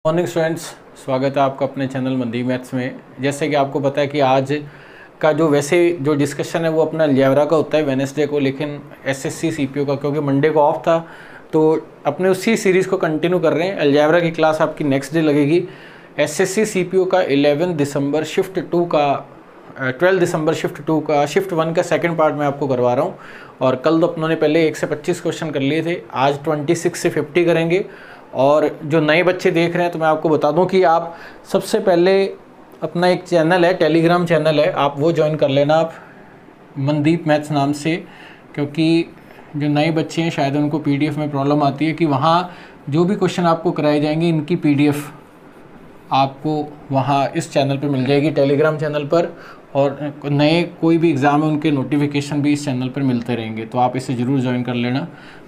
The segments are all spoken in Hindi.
मॉर्निंग स्टूडेंट्स, स्वागत है आपका अपने चैनल मनदीप मैथ्स में। जैसे कि आपको पता है कि आज का जो डिस्कशन है वो अपना अलजेब्रा का होता है वेडनेसडे को, लेकिन एसएससी सीपीओ का क्योंकि मंडे को ऑफ था तो अपने उसी सीरीज़ को कंटिन्यू कर रहे हैं। अलजेब्रा की क्लास आपकी नेक्स्ट डे लगेगी। एसएससी सीपीओ का 11 दिसंबर शिफ्ट 2 का 12 दिसंबर शिफ्ट 2 का शिफ्ट 1 का सेकंड पार्ट मैं आपको करवा रहा हूँ। और कल तो अपनों ने पहले 1 से 25 क्वेश्चन कर लिए थे, आज 26 से 50 करेंगे। और जो नए बच्चे देख रहे हैं तो मैं आपको बता दूं कि आप सबसे पहले अपना एक चैनल है, टेलीग्राम चैनल है, आप वो ज्वाइन कर लेना आप मनदीप मैथ्स नाम से, क्योंकि जो नए बच्चे हैं शायद उनको पीडीएफ में प्रॉब्लम आती है कि वहाँ जो भी क्वेश्चन आपको कराए जाएंगे इनकी पीडीएफ आपको वहाँ इस चैनल पे मिल जाएगी, टेलीग्राम चैनल पर। और नए कोई भी एग्ज़ाम है उनके नोटिफिकेशन भी इस चैनल पर मिलते रहेंगे, तो आप इसे ज़रूर ज्वाइन कर लेना।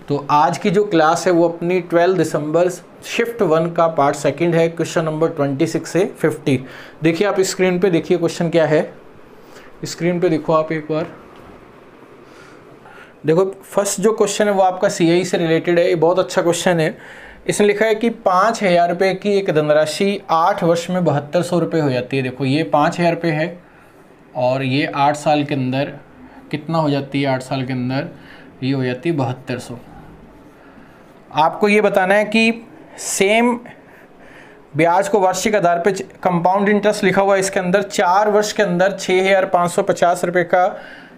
तो आज की जो क्लास है वो अपनी 12 दिसंबर शिफ्ट 1 का पार्ट सेकंड है, क्वेश्चन नंबर 26 से 50। देखिए आप स्क्रीन पे देखिए क्वेश्चन क्या है, स्क्रीन पे देखो आप एक बार। देखो फर्स्ट जो क्वेश्चन है वो आपका सीआई से रिलेटेड है। ये बहुत अच्छा क्वेश्चन है। इसने लिखा है कि 5,000 रुपये की एक धनराशि 8 वर्ष में 7200 रुपये हो जाती है। देखो ये 5,000 रुपये है और ये 8 साल के अंदर कितना हो जाती है, 8 साल के अंदर ये हो जाती है 7200। आपको ये बताना है कि सेम ब्याज को वार्षिक आधार पे कंपाउंड इंटरेस्ट लिखा हुआ है इसके अंदर, 4 वर्ष के अंदर 6,550 रुपये का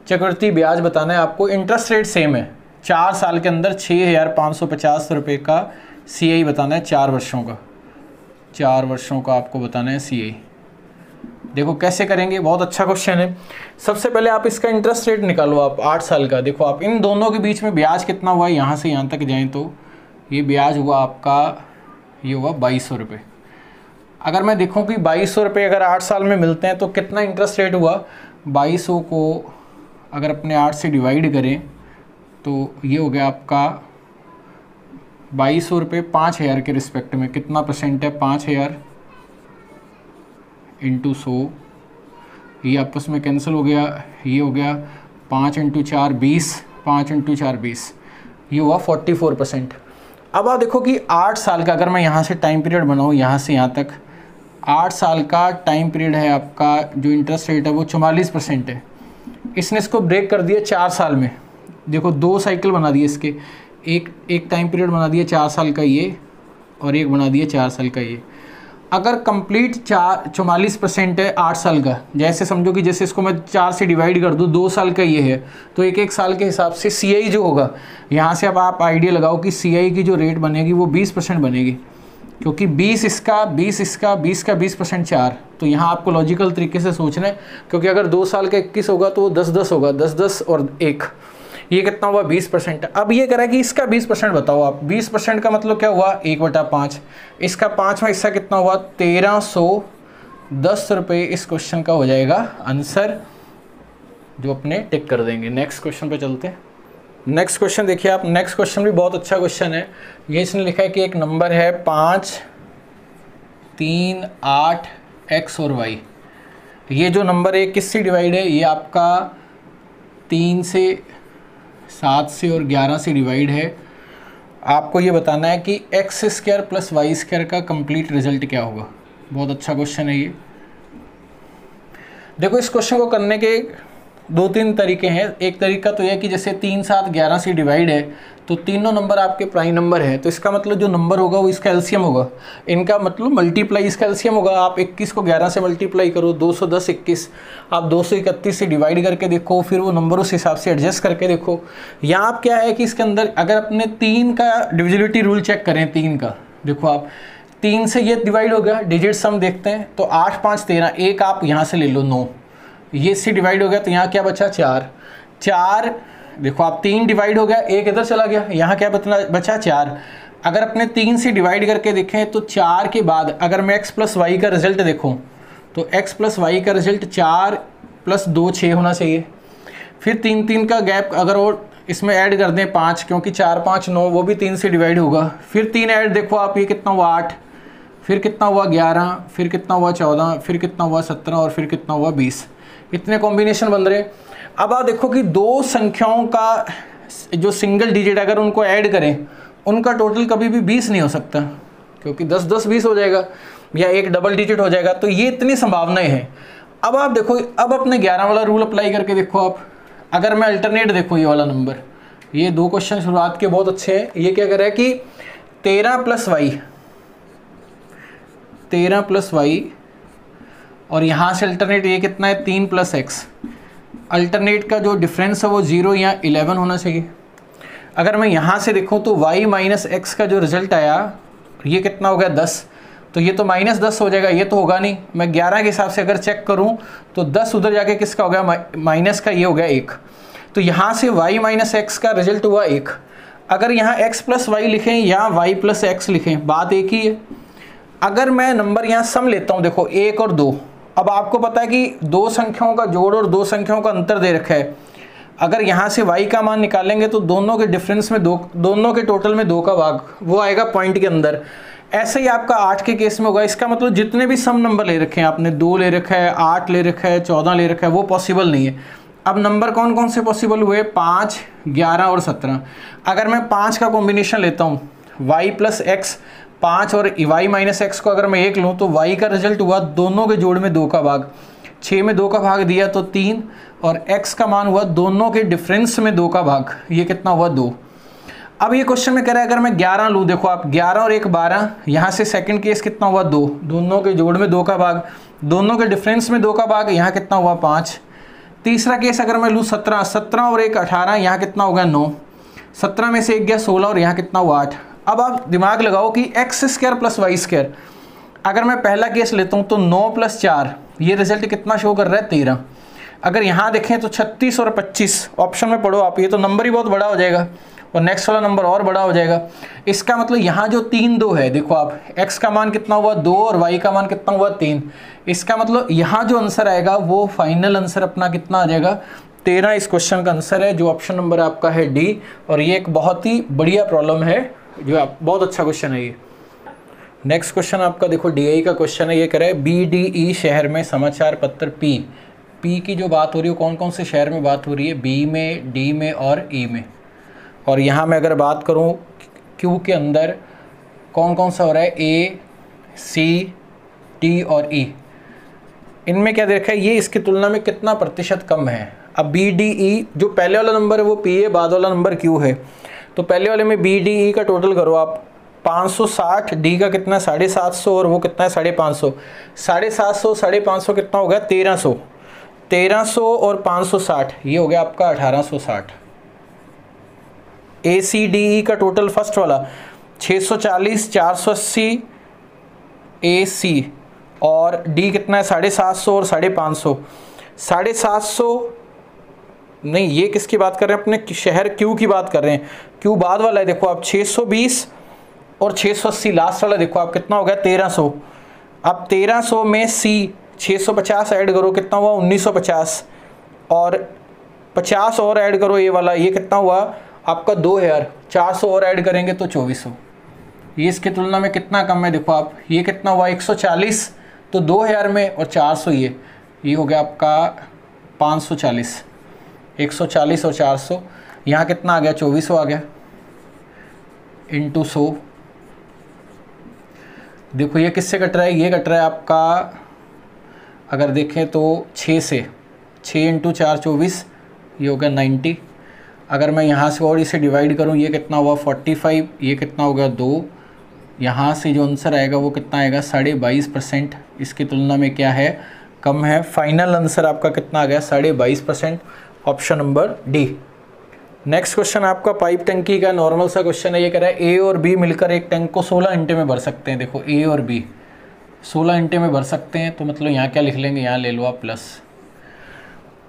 चक्रवृद्धि ब्याज बताना है आपको। इंटरेस्ट रेट सेम है, 4 साल के अंदर 6,550 रुपये का सीआई बताना है, 4 वर्षों का, 4 वर्षों का आपको बताना है सीआई। देखो कैसे करेंगे, बहुत अच्छा क्वेश्चन है। सबसे पहले आप इसका इंटरेस्ट रेट निकालो आप 8 साल का। देखो आप इन दोनों के बीच में ब्याज कितना हुआ है, यहाँ से यहाँ तक जाएं तो ये ब्याज हुआ आपका, ये हुआ 2200 रुपये। अगर मैं देखूँ कि 2200 रुपये अगर 8 साल में मिलते हैं तो कितना इंटरेस्ट रेट हुआ, 2200 को अगर अपने 8 से डिवाइड करें तो ये हो गया आपका 2200 रुपये 5,000 के रिस्पेक्ट में कितना परसेंट है, 5,000 इंटू 100, ये आपस में कैंसिल हो गया, ये हो गया 5 इंटू 4 20, 5 इंटू 4 20, ये हुआ 44%। अब आप देखो कि 8 साल का अगर मैं यहाँ से टाइम पीरियड बनाऊँ, यहाँ से यहाँ तक 8 साल का टाइम पीरियड है आपका, जो इंटरेस्ट रेट है वो 44% है। इसने इसको ब्रेक कर दिया 4 साल में। देखो 2 साइकिल बना दिए इसके, एक टाइम पीरियड बना दिया 4 साल का ये, और एक बना दिया 4 साल का ये। अगर कंप्लीट 44% है 8 साल का, जैसे समझो कि जैसे इसको मैं 4 से डिवाइड कर दूँ, 2 साल का ये है तो एक साल के हिसाब से सीआई जो होगा, यहाँ से अब आप आइडिया लगाओ कि सीआई की जो रेट बनेगी वो 20% बनेगी, क्योंकि 20 इसका 20 इसका 20 का 20% 4। तो यहाँ आपको लॉजिकल तरीके से सोचना है, क्योंकि अगर 2 साल का 21 होगा तो वो 10-10 होगा, 10-10 और 1, ये कितना हुआ 20%। अब ये करा कि इसका 20% बताओ आप, 20% का मतलब क्या हुआ 1/5, इसका 5वां हिस्सा कितना हुआ 1,310 रुपये। इस क्वेश्चन का हो जाएगा आंसर, जो अपने टिक कर देंगे। नेक्स्ट क्वेश्चन पे चलते हैं। नेक्स्ट क्वेश्चन देखिए आप, नेक्स्ट क्वेश्चन भी बहुत अच्छा क्वेश्चन है। ये इसने लिखा है कि एक नंबर है 5, 3, 8 x और y। ये जो नंबर है किससे डिवाइड है, ये आपका 3 से 7 से और 11 से डिवाइड है। आपको ये बताना है कि x² प्लस y² का कंप्लीट रिजल्ट क्या होगा। बहुत अच्छा क्वेश्चन है ये। देखो इस क्वेश्चन को करने के 2-3 तरीके हैं। एक तरीका तो यह कि जैसे 3, 7, 11 से डिवाइड है तो तीनों नंबर आपके प्राइम नंबर है, तो इसका मतलब जो नंबर होगा वो इसका एलसीएम होगा, इनका मतलब मल्टीप्लाई इसका एलसीएम होगा। आप 21 को 11 से मल्टीप्लाई करो, 210 21, आप 231 से डिवाइड करके देखो, फिर वो नंबर उस हिसाब से एडजस्ट करके देखो। यहाँ आप क्या है कि इसके अंदर अगर अपने 3 का डिविजिबिलिटी रूल चेक करें, 3 का देखो आप 3 से ये डिवाइड हो गया, डिजिट सम देखते हैं तो 8, 5, 13, एक आप यहाँ से ले लो 9, ये इससे डिवाइड हो गया तो यहाँ क्या बचा 4। देखो आप 3 डिवाइड हो गया, एक इधर चला गया, यहाँ क्या बचा 4। अगर अपने 3 से डिवाइड करके देखें तो 4 के बाद अगर मैं x प्लस वाई का रिजल्ट देखूँ तो x प्लस वाई का रिजल्ट 4 + 2 6 होना चाहिए। फिर 3 का गैप अगर और इसमें ऐड कर दें 5, क्योंकि 4, 5, 9 वो भी 3 से डिवाइड होगा। फिर 3 ऐड देखो आप, ये कितना हुआ 8, फिर कितना हुआ 11, फिर कितना हुआ 14, फिर कितना हुआ 17 और फिर कितना हुआ 20। इतने कॉम्बिनेशन बन रहे। अब आप देखो कि 2 संख्याओं का जो सिंगल डिजिट अगर उनको ऐड करें उनका टोटल कभी भी 20 नहीं हो सकता, क्योंकि 10 10 20 हो जाएगा या एक डबल डिजिट हो जाएगा, तो ये इतनी संभावनाएं हैं। अब आप देखो, अब अपने 11 वाला रूल अप्लाई करके देखो आप, अगर मैं अल्टरनेट देखो ये वाला नंबर, ये 2 क्वेश्चन शुरुआत के बहुत अच्छे हैं। ये क्या कर रहा है कि 13 प्लस वाई और यहाँ से अल्टरनेट ये कितना है 3 + x, अल्टरनेट का जो डिफरेंस है वो 0 या 11 होना चाहिए। अगर मैं यहाँ से देखूँ तो y - x का जो रिजल्ट आया ये कितना हो गया 10, तो ये तो -10 हो जाएगा, ये तो होगा नहीं। मैं 11 के हिसाब से अगर चेक करूँ तो 10 उधर जाके किसका हो गया माइनस का, ये हो गया 1। तो यहाँ से y - x का रिजल्ट हुआ 1। अगर यहाँ x + y लिखें या y + x लिखें, बात एक ही है। अगर मैं नंबर यहाँ सम लेता हूँ, देखो 1 और 2, अब आपको पता है कि 2 संख्याओं का जोड़ और 2 संख्याओं का अंतर दे रखा है। अगर यहाँ से y का मान निकालेंगे तो दोनों के डिफरेंस में दोनों के टोटल में 2 का भाग वो आएगा पॉइंट के अंदर। ऐसे ही आपका 8 के केस में होगा। इसका मतलब जितने भी सम नंबर ले रखे हैं आपने, 2 ले रखा है, 8 ले रखा है, 14 ले रखा है, वो पॉसिबल नहीं है। अब नंबर कौन कौन से पॉसिबल हुए, 5, 11 और 17। अगर मैं 5 का कॉम्बिनेशन लेता हूँ, y + x, 5 और y - x को अगर मैं 1 लूँ तो y का रिजल्ट हुआ दोनों के जोड़ में 2 का भाग, 6 में 2 का भाग दिया तो 3, और x का मान हुआ दोनों के डिफरेंस में 2 का भाग, ये कितना हुआ 2। अब ये क्वेश्चन में कह रहा है अगर मैं 11 लूँ, देखो आप 11 और 1 12, यहाँ से सेकंड केस कितना हुआ 2, दोनों के जोड़ में 2 का भाग, दोनों के डिफरेंस में 2 का भाग, यहाँ कितना हुआ 5। तीसरा केस अगर मैं लूँ 17, 17 और 1 18, यहाँ कितना हो गया 9, 17 में से 1 गया 16 और यहाँ कितना हुआ 8। अब आप दिमाग लगाओ कि x² + y², अगर मैं पहला केस लेता हूँ तो 9 + 4, ये रिजल्ट कितना शो कर रहा है 13। अगर यहाँ देखें तो 36 और 25, ऑप्शन में पढ़ो आप, ये तो नंबर ही बहुत बड़ा हो जाएगा और नेक्स्ट वाला नंबर और बड़ा हो जाएगा। इसका मतलब यहाँ जो 3 2 है, देखो आप x का मान कितना हुआ 2 और y का मान कितना हुआ 3। इसका मतलब यहाँ जो आंसर आएगा वो फाइनल आंसर अपना कितना आ जाएगा 13। इस क्वेश्चन का आंसर है जो ऑप्शन नंबर आपका है डी, और ये एक बहुत ही बढ़िया प्रॉब्लम है, जो आप बहुत अच्छा क्वेश्चन है ये। नेक्स्ट क्वेश्चन आपका देखो DI का क्वेश्चन है। ये कह रहा है BDE शहर में समाचार पत्र P की जो बात हो रही है कौन कौन से शहर में बात हो रही है, B में, D में और E में। और यहाँ मैं अगर बात करूँ Q के अंदर कौन कौन सा हो रहा है, A, C, D और E, इनमें क्या देखा है ये इसकी तुलना में कितना प्रतिशत कम है। अब BDE जो पहले वाला नंबर है वो P है, बाद वाला नंबर Q है। तो पहले वाले में BDE का टोटल करो आप 560, D का कितना 750 और वो कितना है 550। 750 550 कितना हो गया 1300, 1300 और 560 ये हो गया आपका 1860। ACDE का टोटल फर्स्ट वाला 640 480 AC और D कितना है 750 और 550। 750 नहीं, ये किसकी बात कर रहे हैं, अपने शहर Q की बात कर रहे हैं। Q बाद वाला है, देखो आप 620 और 680 लास्ट वाला देखो आप कितना हो गया 1300। अब 1300 में C 650 ऐड करो कितना हुआ 1950 और 50 और ऐड करो ये वाला, ये कितना हुआ आपका 2000। 400 और ऐड करेंगे तो 2400। ये इसकी तुलना में कितना कम है, देखो आप ये कितना हुआ 140 तो 2000 में, और 400 ये हो गया आपका 540। 140 और 400 यहाँ कितना आ गया 2400 आ गया इंटू 100। देखो ये किससे कट रहा है, ये कट रहा है आपका अगर देखें तो 6 से, 6 इंटू 4 24, ये हो गया 90। अगर मैं यहाँ से और इसे डिवाइड करूँ ये कितना हुआ 45, ये कितना हो गया 2। यहाँ से जो आंसर आएगा वो कितना आएगा 22.5%। इसकी तुलना में क्या है कम है। फाइनल आंसर आपका कितना आ गया 22.5%, option number D. Next question आपका पाइप टंकी का नॉर्मल सा क्वेश्चन है। ये कह रहा है ए और बी मिलकर एक टैंक को 16 घंटे में भर सकते हैं। देखो ए और बी 16 घंटे में भर सकते हैं, तो मतलब यहाँ क्या लिख लेंगे, यहाँ ले लो आप प्लस।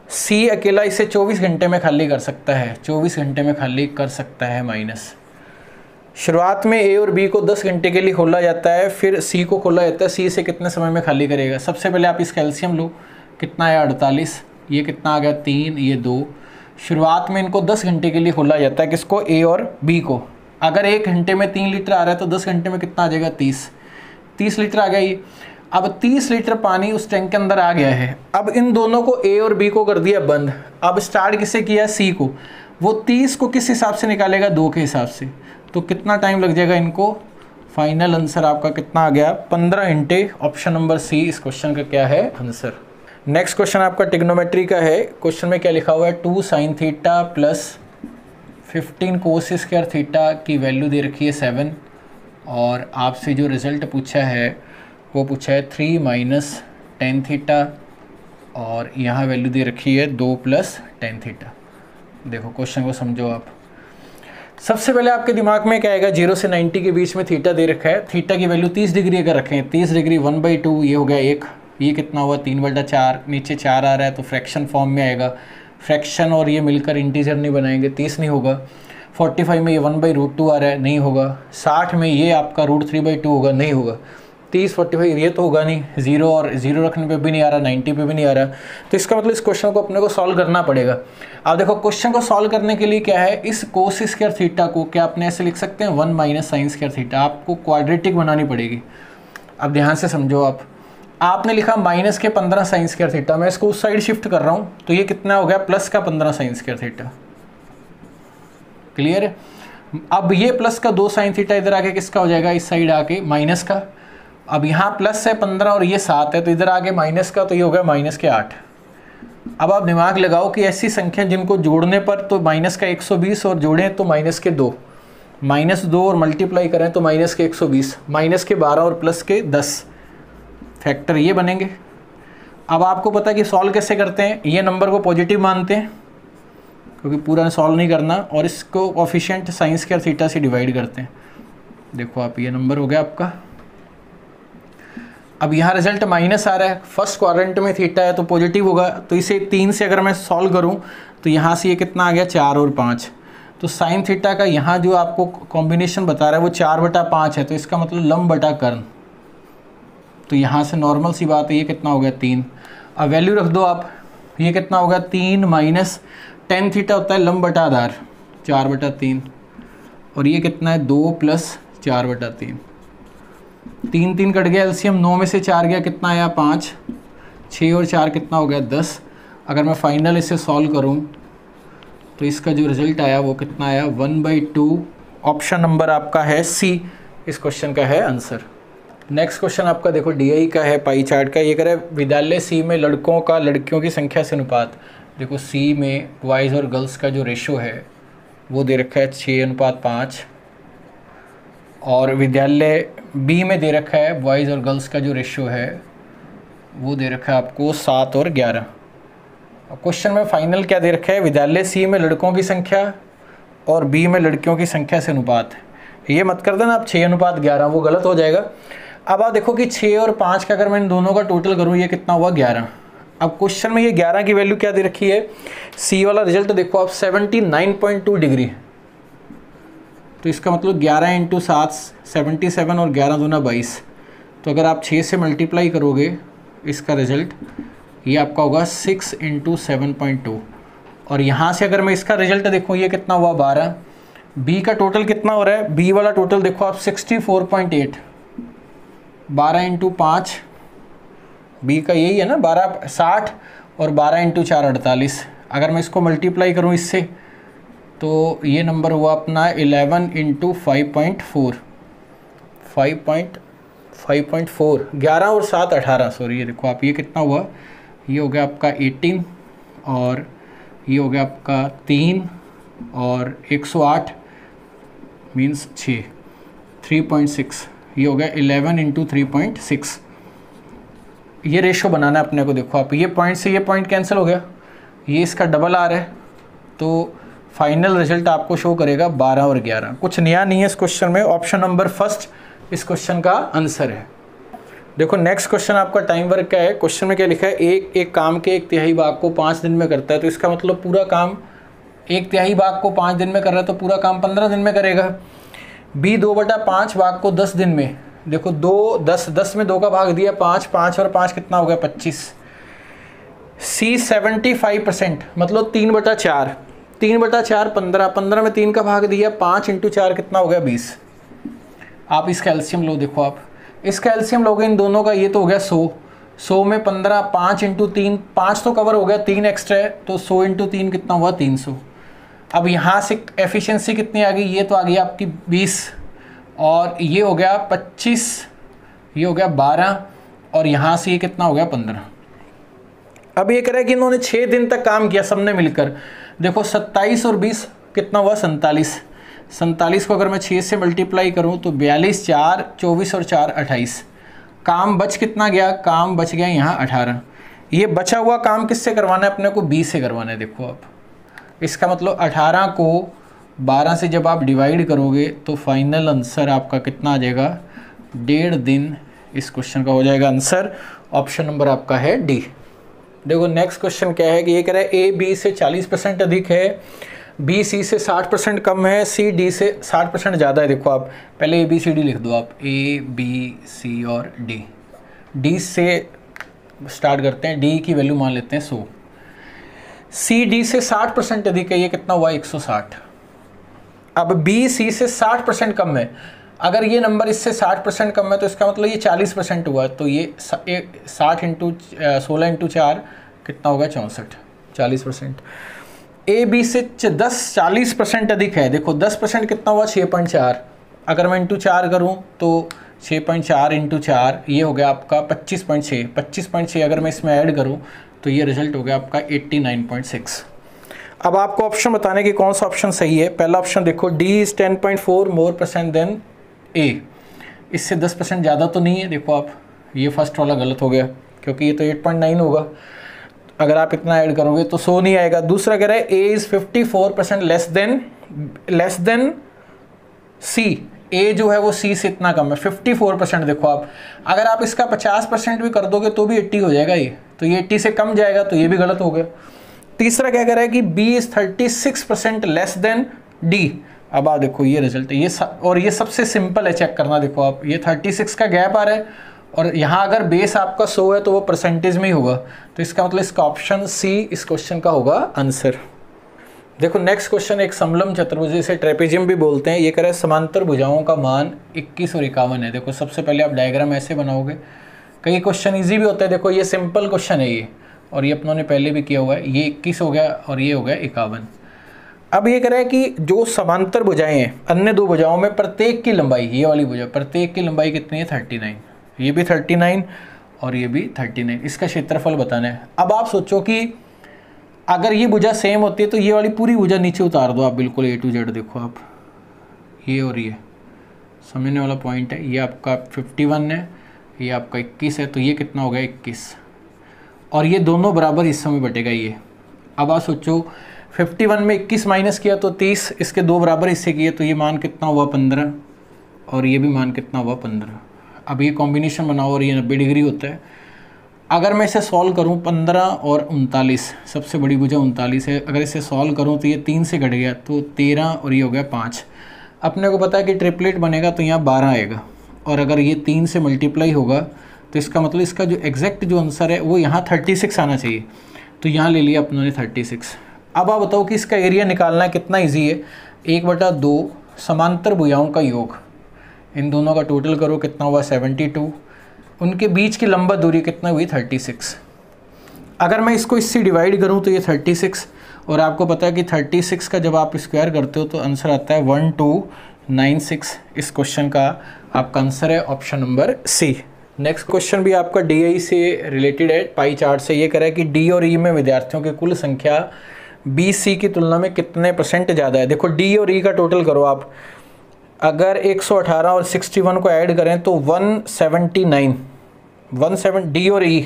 सी अकेला इसे 24 घंटे में खाली कर सकता है, 24 घंटे में खाली कर सकता है माइनस। शुरुआत में ए और बी को 10 घंटे के लिए खोला जाता है, फिर सी को खोला जाता है। सी से कितने समय में खाली करेगा। सबसे पहले आप इसका एलसीएम लो, कितना है 48, ये कितना आ गया 3, ये 2। शुरुआत में इनको 10 घंटे के लिए खोला जाता है, किसको ए और बी को। अगर 1 घंटे में 3 लीटर आ रहा है तो 10 घंटे में कितना आ जाएगा 30 लीटर आ गया ये। अब 30 लीटर पानी उस टैंक के अंदर आ गया है। अब इन दोनों को ए और बी को कर दिया बंद। अब स्टार्ट किससे किया, सी को। वो 30 को किस हिसाब से निकालेगा, 2 के हिसाब से। तो कितना टाइम लग जाएगा इनको, फाइनल आंसर आपका कितना आ गया 15 इंटे ऑप्शन नंबर सी इस क्वेश्चन का क्या है आंसर। नेक्स्ट क्वेश्चन आपका ट्रिग्नोमेट्री का है। क्वेश्चन में क्या लिखा हुआ है 2 sin theta plus 15 cos square theta की वैल्यू दे रखी है 7 और आपसे जो रिज़ल्ट पूछा है वो पूछा है 3 माइनस टेन थीटा और यहाँ वैल्यू दे रखी है 2 प्लस टेन थीटा। देखो क्वेश्चन को समझो आप। सबसे पहले आपके दिमाग में क्या आएगा 0 से 90 के बीच में थीटा दे रखा है। थीटा की वैल्यू 30 डिग्री अगर रखें 30 डिग्री 1/2 ये हो गया 1, ये कितना हुआ 3/4, नीचे 4 आ रहा है तो फ्रैक्शन फॉर्म में आएगा। फ्रैक्शन और ये मिलकर इंटीजर नहीं बनाएंगे, 30 नहीं होगा। 45 में ये 1/√2 आ रहा है, नहीं होगा। 60 में ये आपका √3/2 होगा, नहीं होगा। 30 45 ये तो होगा नहीं, 0 और 0 रखने पे भी नहीं आ रहा, 90 पे भी नहीं आ रहा। तो इसका मतलब इस क्वेश्चन को अपने को सॉल्व करना पड़ेगा। अब देखो क्वेश्चन को सॉल्व करने के लिए क्या है, इस कोस स्क्वायर थीटा को क्या अपने ऐसे लिख सकते हैं 1 माइनस साइन स्क्वायर थीटा, आपको क्वाड्रेटिक बनानी पड़ेगी। अब ध्यान से समझो आपने लिखा माइनस के 15 साइन स्क्वायर थीटा, मैं इसको उस साइड शिफ्ट कर रहा हूँ तो ये कितना हो गया प्लस का 15 साइन स्क्वायर थीटा। क्लियर है। अब ये प्लस का 2 साइन थीटा इधर आके किसका हो जाएगा, इस साइड आके माइनस का। अब यहाँ प्लस है 15 और ये 7 है तो इधर आके माइनस का, तो ये हो गया माइनस के 8। अब आप दिमाग लगाओ कि ऐसी संख्या जिनको जोड़ने पर तो माइनस का 120 और जोड़ें तो माइनस के 2, -2 और मल्टीप्लाई करें तो माइनस के 120, माइनस के 12 और प्लस के 10 फैक्टर ये बनेंगे। अब आपको पता है कि सॉल्व कैसे करते हैं, ये नंबर को पॉजिटिव मानते हैं क्योंकि पूरा सॉल्व नहीं करना, और इसको कोफिशिएंट साइन स्क्वायर थीटा से डिवाइड करते हैं। देखो आप ये नंबर हो गया आपका। अब यहाँ रिजल्ट माइनस आ रहा है, फर्स्ट क्वाड्रेंट में थीटा है तो पॉजिटिव होगा, तो इसे 3 से अगर मैं सॉल्व करूँ तो यहाँ से ये कितना आ गया 4 और 5। तो साइन थीटा का यहाँ जो आपको कॉम्बिनेशन बता रहा है वो 4/5 है, तो इसका मतलब लंब बटा कर्ण। तो यहाँ से नॉर्मल सी बात है, ये कितना हो गया 3। अब वैल्यू रख दो आप, ये कितना होगा 3 माइनस टेन थीटा होता है लंब बटा आधार 4/3 और ये कितना है 2 प्लस 4/3। 3 कट गया एलसीएम, 9 में से 4 गया कितना आया 5, 6 और 4 कितना हो गया 10। अगर मैं फाइनल इसे सॉल्व करूं तो इसका जो रिजल्ट आया वो कितना आया 1/2। ऑप्शन नंबर आपका है सी इस क्वेश्चन का है आंसर। नेक्स्ट क्वेश्चन आपका देखो डीआई का है, पाई चार्ट का। ये कह रहा है विद्यालय सी में लड़कों का लड़कियों की संख्या से अनुपात। देखो सी में बॉयज़ और गर्ल्स का जो रेशो है वो दे रखा है 6:5 और विद्यालय बी में दे रखा है बॉयज़ और गर्ल्स का जो रेशो है वो दे रखा है आपको 7 और 11। क्वेश्चन में फाइनल क्या दे रखा है, विद्यालय सी में लड़कों की संख्या और बी में लड़कियों की संख्या से अनुपात। ये मत कर देना आप 6:11, वो गलत हो जाएगा। अब आप देखो कि 6 और 5 का अगर मैं इन दोनों का टोटल करूँ ये कितना हुआ 11। अब क्वेश्चन में ये 11 की वैल्यू क्या दे रखी है, सी वाला रिजल्ट देखो आप 79.2 डिग्री। तो इसका मतलब 11 × 7 77 और 11 दूना 22। तो अगर आप 6 से मल्टीप्लाई करोगे इसका रिजल्ट ये आपका होगा 6 × 7.2। और यहाँ से अगर मैं इसका रिजल्ट देखूँ ये कितना हुआ 12। बी का टोटल कितना हो रहा है, बी वाला टोटल देखो आप 64.8। 12 × 5 बी का यही है ना 12 60 और 12 × 4 48। अगर मैं इसको मल्टीप्लाई करूँ इससे तो ये नंबर हुआ अपना 11 × 5.4 5.4 11 और 7 18। सॉरी ये देखो आप ये कितना हुआ, ये हो गया आपका 18 और ये हो गया आपका 3 और 108 मीन्स 6 3.6। ये हो गया 11 × 3.6। ये रेशो बनाना है अपने को। देखो आप ये पॉइंट से ये पॉइंट कैंसिल हो गया, ये इसका डबल आ रहा है, तो फाइनल रिजल्ट आपको शो करेगा 12 और 11। कुछ नया नहीं है इस क्वेश्चन में, ऑप्शन नंबर फर्स्ट इस क्वेश्चन का आंसर है। देखो नेक्स्ट क्वेश्चन आपका टाइम वर्क का है। क्वेश्चन में क्या लिखा है, एक काम के 1/3 भाग को 5 दिन में करता है, तो इसका मतलब पूरा काम 1/3 भाग को 5 दिन में कर रहा है तो पूरा काम 15 दिन में करेगा। बी 2/5 भाग को 10 दिन में, देखो 2 10 में 2 का भाग दिया 5 5 और 5 कितना हो गया 25। सी 75% मतलब 3/4 3/4 15 15 में 3 का भाग दिया 5 × 4 कितना हो गया 20। आप इसका एलसीएम लो, देखो आप इसका एलसीएम लोगे इन दोनों का, ये तो हो गया 100 में 15 5 × 3 5 तो कवर हो गया, 3 एक्स्ट्रा है तो 100 × 3 कितना हुआ 300। अब यहाँ से एफिशिएंसी कितनी आ गई, ये तो आ गई आपकी 20 और ये हो गया 25, ये हो गया 12 और यहाँ से ये कितना हो गया 15। अब ये कह रहा है कि इन्होंने 6 दिन तक काम किया सबने मिलकर। देखो 27 और 20 कितना हुआ 47। 47 को अगर मैं 6 से मल्टीप्लाई करूँ तो 42, 4 24 और 4 28। काम बच कितना गया, काम बच गया यहाँ 18। ये बचा हुआ काम किससे करवाना है अपने को, 20 से करवाना है। देखो आप इसका मतलब 18 को 12 से जब आप डिवाइड करोगे तो फाइनल आंसर आपका कितना आ जाएगा, 1.5 दिन इस क्वेश्चन का हो जाएगा आंसर। ऑप्शन नंबर आपका है डी। देखो नेक्स्ट क्वेश्चन क्या है कि ये कह रहा है ए बी से 40% अधिक है, बी सी से 60% कम है, सी डी से 60% ज़्यादा है। देखो आप पहले ए बी सी डी लिख दो आप, ए बी सी और डी। डी से स्टार्ट करते हैं, डी की वैल्यू मान लेते हैं 100। सी डी से 60% अधिक है, ये कितना हुआ 160। अब बी सी से 60% कम है, अगर ये नंबर इससे 60% कम है तो इसका मतलब ये 40% हुआ। तो ये 60 इंटू 16 इंटू 4 कितना होगा 64, 40%। ए बी से 40% अधिक है। देखो 10% कितना हुआ 6.4, अगर मैं इंटू 4 करूँ तो 6.4 इंटू 4 ये हो गया आपका 25.6। 25.6 अगर मैं इसमें ऐड करूँ तो ये रिजल्ट हो गया आपका 89.6। अब आपको ऑप्शन बताने की कौन सा ऑप्शन सही है। पहला ऑप्शन देखो, D is 10.4 more percent than A. इससे 10% ज़्यादा तो नहीं है। देखो आप ये फर्स्ट वाला गलत हो गया क्योंकि ये तो 8.9 होगा, अगर आप इतना ऐड करोगे तो 100 नहीं आएगा। दूसरा कह रहा है ए इज़ 54% लेस देन सी। ए जो है वो सी से इतना कम है, 54%। देखो आप अगर आप इसका 50% भी कर दोगे तो भी 80 हो जाएगा ये, तो ये 80 से कम जाएगा तो ये भी गलत हो गया। तीसरा क्या कह रहा है कि B is 36% less than D. अब आप देखो ये रिजल्ट है, और ये सबसे सिंपल है चेक करना। देखो आप ये 36 का गैप आ रहा है और यहाँ अगर बेस आपका 100 है तो वो परसेंटेज में ही होगा, तो इसका मतलब इसका ऑप्शन सी इस क्वेश्चन का होगा आंसर। देखो नेक्स्ट क्वेश्चन, एक समलम चतुर्भुज जिसे ट्रेपेजियम भी बोलते हैं, ये कह रहा है समांतर भुजाओं का मान 21 और 51 है। देखो सबसे पहले आप डायग्राम ऐसे बनाओगे, कई क्वेश्चन ईजी भी होता है। देखो ये सिंपल क्वेश्चन है ये, और ये अपनों ने पहले भी किया हुआ है। ये 21 हो गया और ये हो गया 51। अब ये कह रहा है कि जो समांतर भुजाएं हैं अन्य दो भुजाओं में प्रत्येक की लंबाई, ये वाली भुजा प्रत्येक की लंबाई कितनी है 39, ये भी 39 और ये भी 39, इसका क्षेत्रफल बताना है। अब आप सोचो कि अगर ये भुजा सेम होती है तो ये वाली पूरी भुजा नीचे उतार दो आप बिल्कुल A to Z। देखो आप ये और ये समझने वाला पॉइंट है। ये आपका 51 है, ये आपका 21 है, तो ये कितना हो गया 21, और ये दोनों बराबर हिस्सों में बटेगा ये। अब आप सोचो 51 में 21 माइनस किया तो 30, इसके दो बराबर हिस्से किए तो ये मान कितना हुआ 15, और ये भी मान कितना हुआ 15। अब ये कॉम्बिनेशन बनाओ और ये 90 डिग्री होता है। अगर मैं इसे सॉल्व करूं 15 और 39, सबसे बड़ी भुजा 39 है, अगर इसे सॉल्व करूं तो ये 3 से घट गया तो 13 और ये हो गया 5। अपने को पता है कि ट्रिपलेट बनेगा तो यहाँ 12 आएगा, और अगर ये 3 से मल्टीप्लाई होगा तो इसका मतलब इसका जो एग्जैक्ट जो आंसर है वो यहाँ 36 आना चाहिए, तो यहाँ ले लिया अपनों ने 36। अब आप बताओ कि इसका एरिया निकालना कितना ईजी है। 1/2 समांतर भुजाओं का योग, इन दोनों का टोटल करो कितना हुआ 72, उनके बीच की लंबा दूरी कितना हुई 36। अगर मैं इसको इससे डिवाइड करूं तो ये 36, और आपको पता है कि 36 का जब आप स्क्वायर करते हो तो आंसर आता है 1296। इस क्वेश्चन का आपका आंसर है option number C. Next question भी आपका DI से रिलेटेड है, पाई चार्ट से। ये कह रहा है कि D और E में विद्यार्थियों की कुल संख्या BC की तुलना में कितने % ज़्यादा है। देखो D और E का टोटल करो आप, अगर 118 और 61 को ऐड करें तो 179, D और E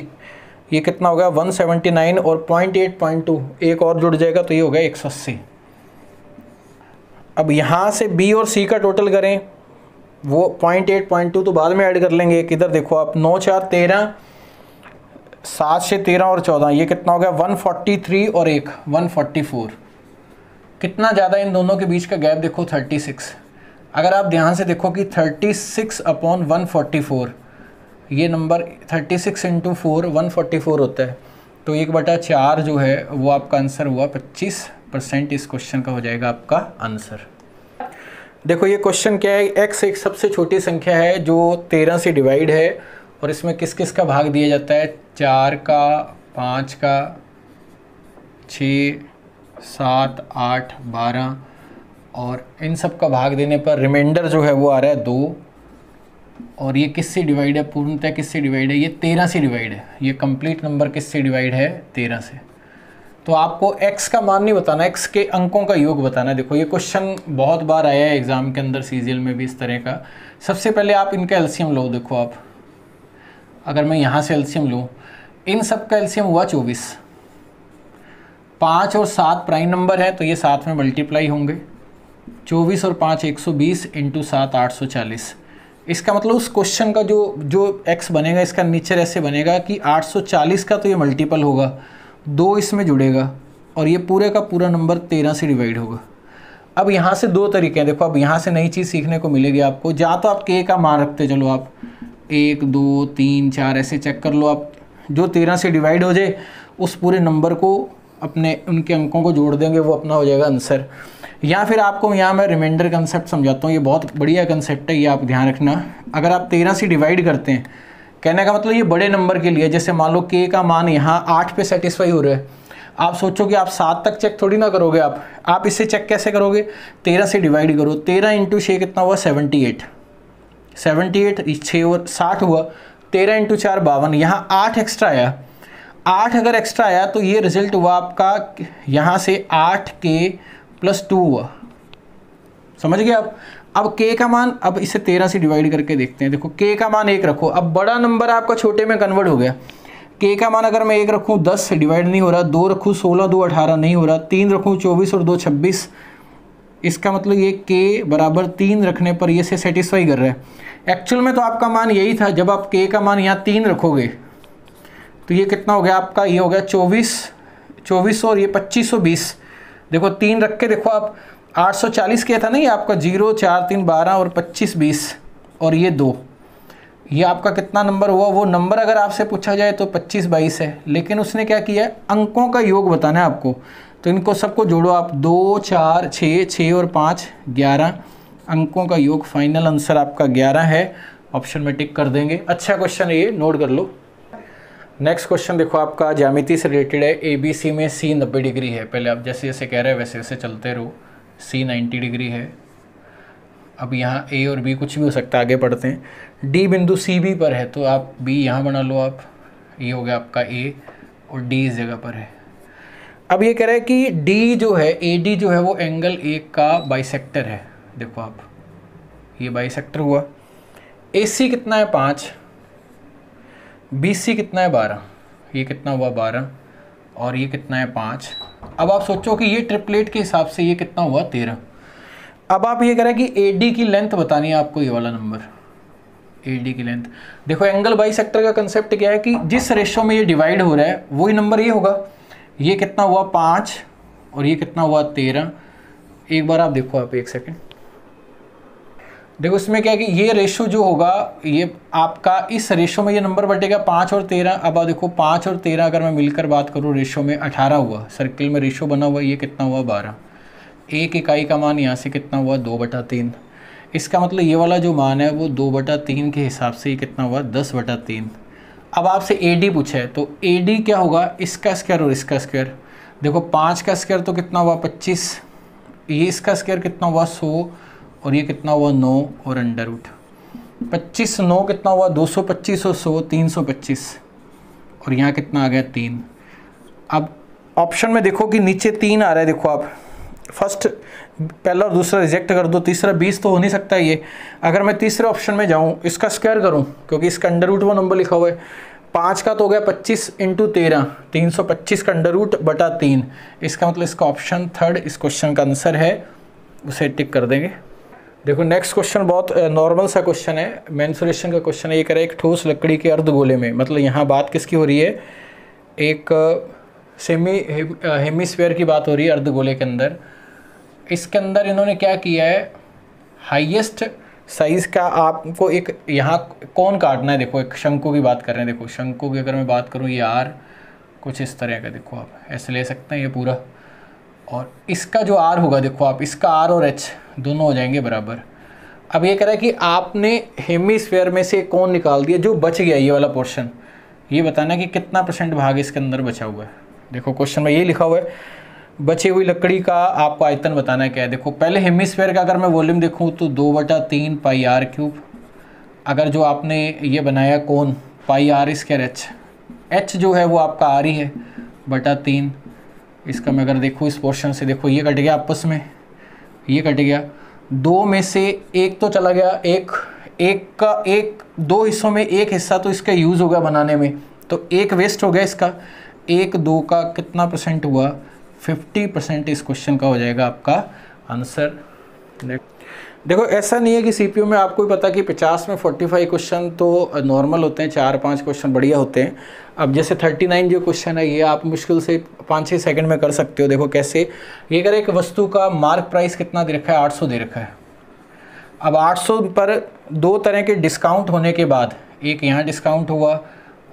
ये कितना हो गया 179, और 0.8.2 एक और जुड़ जाएगा तो ये हो गया 180। अब यहाँ से B और C का टोटल करें, वो 0.8.2 तो बाद में ऐड कर लेंगे। किधर देखो आप 9 4 13, 7 से 13 और 14, ये कितना हो गया 143 और 144। कितना ज़्यादा इन दोनों के बीच का गैप देखो 36। अगर आप ध्यान से देखो कि 36/144, ये नंबर 36 × 4 144 होता है, तो 1/4 जो है वो आपका आंसर हुआ 25%। इस क्वेश्चन का हो जाएगा आपका आंसर। देखो ये क्वेश्चन क्या है, x एक सबसे छोटी संख्या है जो 13 से डिवाइड है, और इसमें किस किस का भाग दिया जाता है 4 का, 5 का, 6, 7, 8, 12 और इन सब का भाग देने पर रिमाइंडर जो है वो आ रहा है 2। और ये किससे डिवाइड है, पूर्णतः किससे डिवाइड है, ये 13 से डिवाइड है। ये कंप्लीट नंबर किससे डिवाइड है, 13 से। तो आपको x का मान नहीं बताना, x के अंकों का योग बताना है। देखो ये क्वेश्चन बहुत बार आया है एग्जाम के अंदर, सीजीएल में भी इस तरह का। सबसे पहले आप इनका एलसीएम लो। देखो आप, अगर मैं यहाँ से एलसीएम लूँ, इन सब का एलसीएम हुआ 24। 5 और 7 प्राइम नंबर है तो ये साथ में मल्टीप्लाई होंगे। 24 और 5 120 इंटू 7 840। इसका मतलब उस क्वेश्चन का जो x बनेगा, इसका नेचर ऐसे बनेगा कि 840 का तो ये मल्टीपल होगा, 2 इसमें जुड़ेगा और ये पूरे का पूरा नंबर 13 से डिवाइड होगा। अब यहाँ से 2 तरीके हैं। देखो अब यहाँ से नई चीज़ सीखने को मिलेगी आपको। जहाँ तो आप k का मान रखते चलो, आप 1 2 3 4 ऐसे चेक कर लो आप, जो 13 से डिवाइड हो जाए उस पूरे नंबर को अपने उनके अंकों को जोड़ देंगे, वो अपना हो जाएगा आंसर। या फिर आपको यहाँ मैं रिमाइंडर कंसेप्ट समझाता हूँ, ये बहुत बढ़िया कंसेप्ट है, ये आप ध्यान रखना। अगर आप 13 से डिवाइड करते हैं, कहने का मतलब ये बड़े नंबर के लिए, जैसे मान लो k का मान यहाँ 8 पे सेटिस्फाई हो रहा है, आप सोचो कि आप 7 तक चेक थोड़ी ना करोगे। आप इसे चेक कैसे करोगे, 13 से डिवाइड करो। 13 इंटू 6 कितना हुआ, 78। 6 और 60 हुआ। 13 इंटू 4 52। यहाँ 8 एक्स्ट्रा आया। 8 अगर एक्स्ट्रा आया तो ये रिजल्ट हुआ आपका यहाँ से 8k + 2 हुआ। समझ गए आप। अब k का मान, अब इसे 13 से डिवाइड करके देखते हैं। देखो k का मान 1 रखो। अब बड़ा नंबर आपका छोटे में कन्वर्ट हो गया। k का मान अगर मैं 1 रखूँ 10 से डिवाइड नहीं हो रहा, 2 रखूँ 16 2 18 नहीं हो रहा, 3 रखूँ 24 और 2 26। इसका मतलब ये k बराबर 3 रखने पर ये से सेटिस्फाई कर रहा है। एक्चुअल में तो आपका मान यही था, जब आप k का मान यहाँ 3 रखोगे तो ये कितना हो गया आपका, ये हो गया 24 और ये 2520। देखो 3 रख के देखो आप, 840 किया था ना ये आपका, 0 4 3 12 और 25 20 और ये 2, ये आपका कितना नंबर हुआ। वो नंबर अगर आपसे पूछा जाए तो 25 22 है, लेकिन उसने क्या किया है, अंकों का योग बताना है आपको। तो इनको सबको जोड़ो आप, 2 4 6 और 5 11, अंकों का योग। फाइनल आंसर आपका 11 है। ऑप्शन में टिक कर देंगे। अच्छा क्वेश्चन है ये, नोट कर लो। नेक्स्ट क्वेश्चन देखो आपका ज्यामिति से रिलेटेड है। ABC में C 90 डिग्री है। पहले आप जैसे जैसे कह रहे हैं वैसे वैसे चलते रहो। C 90 डिग्री है। अब यहाँ A और B कुछ भी हो सकता है, आगे पढ़ते हैं। D बिंदु CB पर है तो आप B यहाँ बना लो आप, ये हो गया आपका A और D इस जगह पर है। अब ये कह रहा है कि D जो है, AD जो है वो एंगल A का बाइसेक्टर है। देखो आप, ये बाइसेक्टर हुआ। AC कितना है 5, BC कितना है 12, ये कितना हुआ 12 और ये कितना है 5। अब आप सोचो कि ये ट्रिपलेट के हिसाब से ये कितना हुआ 13। अब आप ये कह रहे हैं कि AD की लेंथ बतानी है आपको, ये वाला नंबर AD की लेंथ। देखो एंगल बाइसेक्टर का कंसेप्ट क्या है कि जिस रेशो में ये डिवाइड हो रहा है वही नंबर ये होगा। ये कितना हुआ 5 और ये कितना हुआ 13। एक बार आप देखो, आप 1 सेकेंड देखो, इसमें क्या है कि ये रेशो जो होगा, ये आपका इस रेशो में ये नंबर बटेगा 5 और 13। अब आप देखो 5 और 13 अगर मैं मिलकर बात करूँ रेशो में 18 हुआ। सर्किल में रेशो बना हुआ, ये कितना हुआ 12। एक इकाई का मान यहाँ से कितना हुआ 2/3। इसका मतलब ये वाला जो मान है वो 2/3 के हिसाब से ये कितना हुआ 10/3। अब आपसे AD पूछा है तो AD क्या होगा, इसका स्क्वायर और इसका स्क्वायर। देखो 5 का स्क्वायर तो कितना हुआ 25, ये इसका स्क्वायर कितना हुआ 100 और ये कितना हुआ 9 और अंडर रूट 25 9 कितना हुआ 225 और 100 325 और यहाँ कितना आ गया 3। अब ऑप्शन में देखो कि नीचे 3 आ रहा है। देखो आप फर्स्ट, पहला और दूसरा रिजेक्ट कर दो, तीसरा 20 तो हो नहीं सकता ये। अगर मैं तीसरे ऑप्शन में जाऊँ, इसका स्क्वायर करूँ, क्योंकि इसका अंडर रूट वो नंबर लिखा हुआ है। 5 का तो हो गया 25 इंटू 13, 325 का अंडर रूट बटा 3। इसका मतलब इसका ऑप्शन थर्ड इस क्वेश्चन का आंसर है, उसे टिक कर देंगे। देखो नेक्स्ट क्वेश्चन बहुत नॉर्मल सा क्वेश्चन है, मेंसुरेशन का क्वेश्चन है। ये कह रहा है एक ठोस लकड़ी के अर्धगोले में, मतलब यहाँ बात किसकी हो रही है, एक हेमिस्फीयर की बात हो रही है अर्धगोले के अंदर। इसके अंदर इन्होंने क्या किया है, हाईएस्ट साइज़ का आपको एक यहाँ कौन काटना है। देखो एक शंकु की बात कर रहे हैं। देखो शंकु की अगर मैं बात करूँ, ये R कुछ इस तरह का, देखो आप ऐसे ले सकते हैं ये पूरा, और इसका जो R होगा, देखो आप इसका R और H दोनों हो जाएंगे बराबर। अब ये कह रहा है कि आपने हेमिस्फीयर में से कौन निकाल दिया, जो बच गया ये वाला पोर्शन, ये बताना कि कितना % भाग इसके अंदर बचा हुआ है। देखो क्वेश्चन में यही लिखा हुआ है, बची हुई लकड़ी का आपको आयतन बताना है क्या है। देखो पहले हेमिस्फेयर का अगर मैं वॉल्यूम देखूँ तो 2/3 पाई आर क्यूब। अगर जो आपने ये बनाया कोन पाई आर स्क्वायर एच जो है वो आपका आर ही है बटा 3। इसका मैं अगर देखूँ इस पोर्शन से, देखो ये कट गया आपस में, ये कट गया, दो में से एक तो चला गया, एक दो हिस्सों में एक हिस्सा तो इसका यूज़ होगा बनाने में, तो एक वेस्ट हो गया इसका। 1/2 का कितना परसेंट हुआ? 50% इस क्वेश्चन का हो जाएगा आपका आंसर। देखो ऐसा नहीं है कि सीपीयू में आपको भी पता कि 50 में 45 क्वेश्चन तो नॉर्मल होते हैं, 4-5 क्वेश्चन बढ़िया होते हैं। अब जैसे 39 जो क्वेश्चन है ये आप मुश्किल से 5-6 सेकंड में कर सकते हो। देखो कैसे, ये करें एक वस्तु का मार्क प्राइस कितना दे रखा है? 800 दे रखा है। अब 800 पर दो तरह के डिस्काउंट होने के बाद, एक यहाँ डिस्काउंट हुआ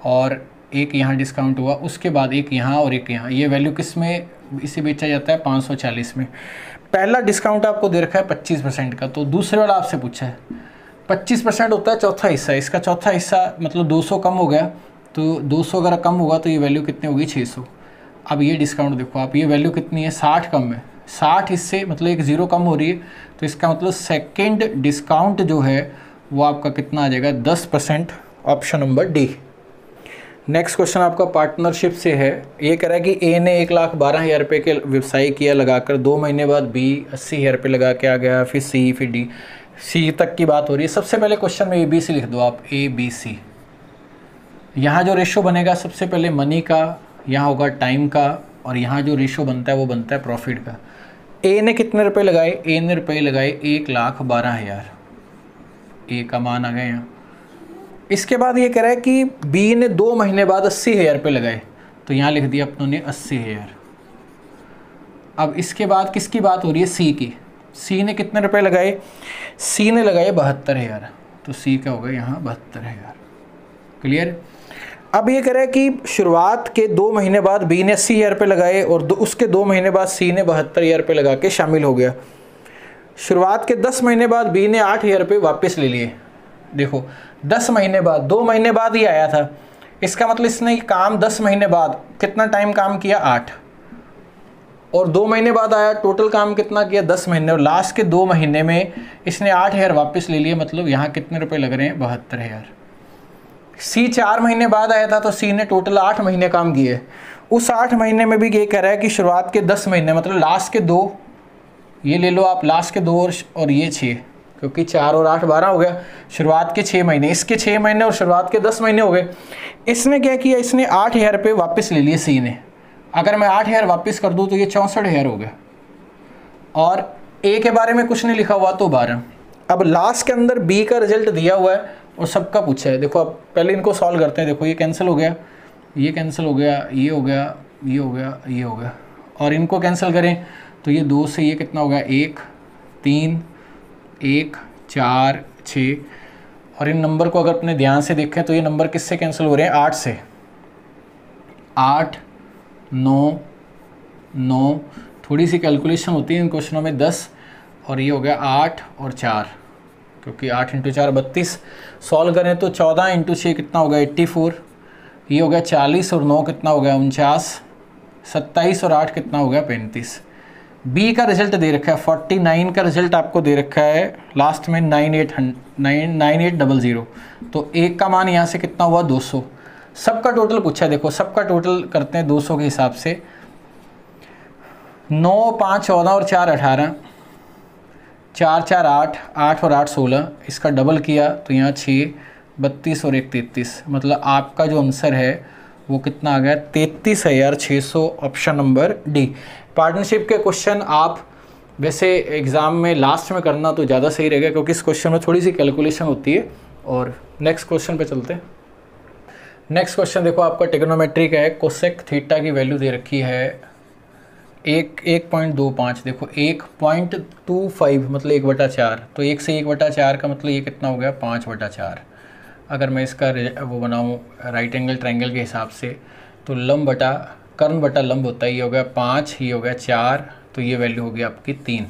और एक यहाँ डिस्काउंट हुआ, उसके बाद एक यहाँ और एक यहाँ, ये वैल्यू किस में इसे बेचा जाता है? 540 में। पहला डिस्काउंट आपको दे रखा है 25% का, तो दूसरे वाला आपसे पूछा है 25% होता है चौथा हिस्सा, इसका चौथा हिस्सा मतलब 200 कम हो गया, तो 200 अगर कम होगा तो ये वैल्यू कितनी होगी? 600। अब ये डिस्काउंट देखो आप, ये वैल्यू कितनी है? 60 कम है, 60 हिस्से मतलब एक ज़ीरो कम हो रही है, तो इसका मतलब सेकेंड डिस्काउंट जो है वो आपका कितना आ जाएगा? 10%, option number D. Next question आपका पार्टनरशिप से है। ये कह रहा है कि ए ने 1,12,000 रुपये के व्यवसाय किया लगाकर 2 महीने बाद बी 80,000 रुपये लगा के आ गया, फिर सी, फिर डी, सी तक की बात हो रही है। सबसे पहले क्वेश्चन में ABC लिख दो आप, ABC। यहाँ जो रेशो बनेगा सबसे पहले मनी का, यहाँ होगा टाइम का, और यहाँ जो रेशो बनता है वो बनता है प्रॉफिट का। ए ने कितने रुपए लगाए? ए ने रुपये लगाए 1,12,000, ए का मान आ गया यहाँ। इसके बाद ये कह रहा है कि बी ने 2 महीने बाद 80,000 रुपये लगाए, तो यहाँ लिख दिया अपनों ने 80,000। अब इसके बाद किसकी बात हो रही है? सी की। सी ने कितने रुपए लगाए? सी ने लगाए 72,000, तो सी का होगा यहाँ 72,000। क्लियर? अब ये कह रहा है कि शुरुआत के 2 महीने बाद बी ने 80,000 रुपये लगाए और उसके 2 महीने बाद सी ने 72,000 रुपये लगा के शामिल हो गया। शुरुआत के 10 महीने बाद बी ने 8,000 रुपये वापस ले लिए। देखो 10 महीने बाद, 2 महीने बाद ही आया था, इसका मतलब इसने काम 10 महीने बाद कितना टाइम काम किया? 8, और 2 महीने बाद आया, टोटल काम कितना किया? 10 महीने, और लास्ट के 2 महीने में इसने 8,000 वापस ले लिए, मतलब यहाँ कितने रुपए लग रहे हैं? 72,000। सी 4 महीने बाद आया था, तो सी ने टोटल 8 महीने काम किए। उस 8 महीने में भी ये कह रहा है कि शुरुआत के 10 महीने मतलब लास्ट के 2, ये ले लो आप, लास्ट के 2 और ये 6, क्योंकि 4 और 8 12 हो गया। शुरुआत के 6 महीने, इसके 6 महीने और शुरुआत के 10 महीने हो गए। इसने क्या किया? इसने 8,000 रुपये वापस ले लिए सी ने। अगर मैं 8,000 वापस कर दूँ तो ये 64,000 हो गया, और ए के बारे में कुछ नहीं लिखा हुआ तो 12। अब लास्ट के अंदर बी का रिजल्ट दिया हुआ है और सबका पूछा है। देखो अब पहले इनको सॉल्व करते हैं। देखो ये कैंसिल हो गया, ये कैंसिल हो गया, ये हो गया, ये हो गया, ये हो गया, और इनको कैंसिल करें तो ये 2 से ये कितना हो गया? 1 3 1 4 6, और इन नंबर को अगर अपने ध्यान से देखें तो ये नंबर किससे कैंसिल हो रहे हैं? 8 से। 8 9 9, थोड़ी सी कैलकुलेशन होती है इन क्वेश्चनों में 10, और ये हो गया 8 और 4, क्योंकि 8 × 4 32। सॉल्व करें तो 14 × 6 कितना हो गया? 84, ये हो गया 40, और 9 कितना हो गया? 49, 27 और 8 कितना हो गया? 35। बी का रिजल्ट दे रखा है 49 का रिजल्ट आपको दे रखा है, लास्ट में 9800, तो एक का मान यहाँ से कितना हुआ? 200। सबका टोटल पूछा है। देखो सबका टोटल करते हैं 200 के हिसाब से। 9 5 14 और 4 18, 4 4 8, 8 और 8 16, इसका डबल किया तो यहाँ 6 32 और 1 33, मतलब आपका जो आंसर है वो कितना आ गया? 33,600, ऑप्शन नंबर डी। पार्टनरशिप के क्वेश्चन आप वैसे एग्ज़ाम में लास्ट में करना तो ज़्यादा सही रहेगा, क्योंकि इस क्वेश्चन में थोड़ी सी कैलकुलेशन होती है। और नेक्स्ट क्वेश्चन पे चलते हैं। नेक्स्ट क्वेश्चन देखो आपका ट्रिग्नोमेट्री का है। कोसेक थीटा की वैल्यू दे रखी है 1.25, देखो 1.25 मतलब 1/4, तो 1 से 1/4 का मतलब ये कितना हो गया? 5/4। अगर मैं इसका वो बनाऊँ राइट एंगल ट्रायंगल के हिसाब से, तो लंब बटा कर्ण बटा लंब होता है, ये हो गया 5, ये हो गया 4, तो ये वैल्यू होगी आपकी 3,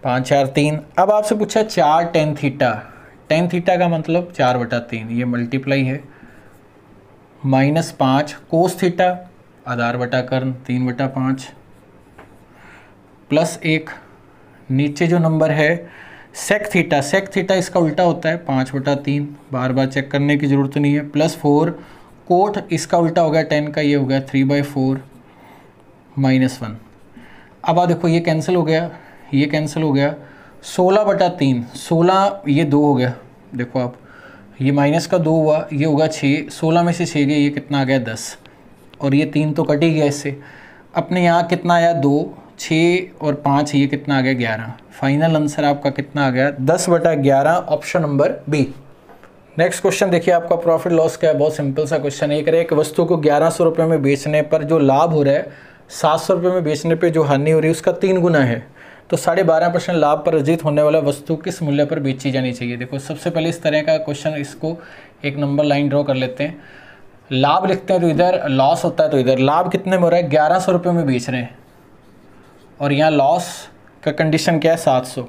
5 4 3। अब आपसे पूछा 4 tan थीटा, tan थीटा का मतलब 4/3, ये मल्टीप्लाई है, -5 कोस थीटा, आधार बटा कर्ण 3/5, प्लस 1, नीचे जो नंबर है सेक थीटा इसका उल्टा होता है 5/3, बार बार चेक करने की ज़रूरत नहीं है, प्लस 4, कोट इसका उल्टा हो गया 10 का, ये हो गया 3/4 -1। अब आप देखो ये कैंसिल हो गया, ये कैंसिल हो गया, 16/3, 16 ये 2 हो गया, देखो आप ये माइनस का 2 हुआ, ये होगा 6, 16 में से 6 गया, ये कितना आ गया 10, और ये 3 तो कट ही गया इससे। अपने यहाँ कितना आया 2, 6 और 5, ये कितना आ गया 11। फाइनल आंसर आपका कितना आ गया 10/11, option number B. Next question देखिए, आपका प्रॉफिट लॉस क्या है, बहुत सिंपल सा क्वेश्चन है। एक वस्तु को 1100 रुपये में बेचने पर जो लाभ हो रहा है 700 रुपये में बेचने पर जो हानि हो रही है उसका 3 गुना है, तो 12.5% लाभ पर अर्जित होने वाला वस्तु किस मूल्य पर बेची जानी चाहिए। देखो सबसे पहले इस तरह का क्वेश्चन, इसको एक नंबर लाइन ड्रॉ कर लेते हैं। लाभ लिखते हैं तो इधर, लॉस होता है तो इधर। लाभ कितने में हो रहा है 1100 रुपये में बेच रहे हैं, और यहाँ लॉस का कंडीशन क्या है 700।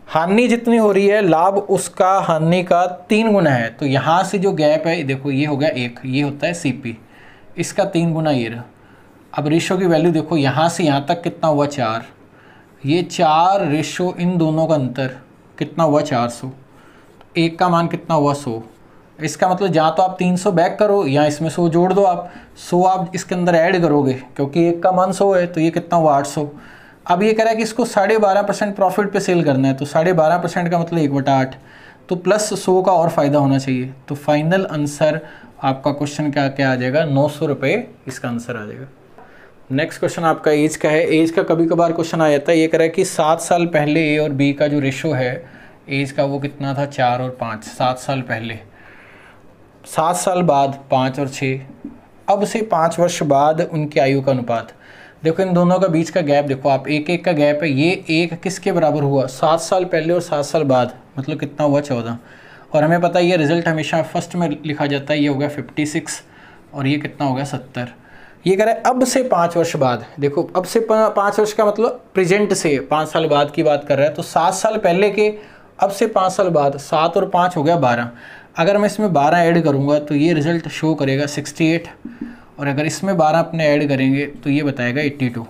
हानि जितनी हो रही है लाभ उसका हानि का 3 गुना है, तो यहाँ से जो गैप है देखो ये हो गया 1, ये होता है सीपी, इसका 3 गुना ये रहा। अब रेशो की वैल्यू देखो, यहाँ से यहाँ तक कितना हुआ 4, ये 4 रेशो इन दोनों का अंतर कितना हुआ 400, एक का मान कितना हुआ 100। इसका मतलब जहाँ तो आप 300 बैक करो या इसमें 100 जोड़ दो, आप 100 आप इसके अंदर ऐड करोगे क्योंकि एक का मान 100 है, तो ये कितना हुआ 800। अब ये कह रहा है कि इसको 12.5% प्रॉफिट पे सेल करना है, तो 12.5% का मतलब 1/8, तो प्लस 100 का और फ़ायदा होना चाहिए। तो फाइनल आंसर आपका क्वेश्चन क्या आ जाएगा 900 रुपये, इसका आंसर आ जाएगा। नेक्स्ट क्वेश्चन आपका एज का है। एज का कभी कभार क्वेश्चन आ जाता है। ये कह रहा है कि 7 साल पहले ए और बी का जो रेशो है एज का वो कितना था 4 और 5। 7 साल पहले, 7 साल बाद 5 और 6, अब से 5 वर्ष बाद उनकी आयु का अनुपात। देखो इन दोनों का बीच का गैप देखो आप, 1-1 का गैप है। ये 1 किसके बराबर हुआ 7 साल पहले और 7 साल बाद, मतलब कितना हुआ 14। और हमें पता है ये रिजल्ट हमेशा फर्स्ट में लिखा जाता है, ये हो गया 56 और ये कितना हो गया 70। ये कह रहा है अब से 5 वर्ष बाद। देखो अब से 5 वर्ष का मतलब प्रेजेंट से 5 साल बाद की बात कर रहा है, तो 7 साल पहले के अब से 5 साल बाद, 7 और 5 हो गया 12। अगर मैं इसमें 12 ऐड करूँगा तो ये रिज़ल्ट शो करेगा 68, और अगर इसमें 12 अपने ऐड करेंगे तो ये बताएगा 82।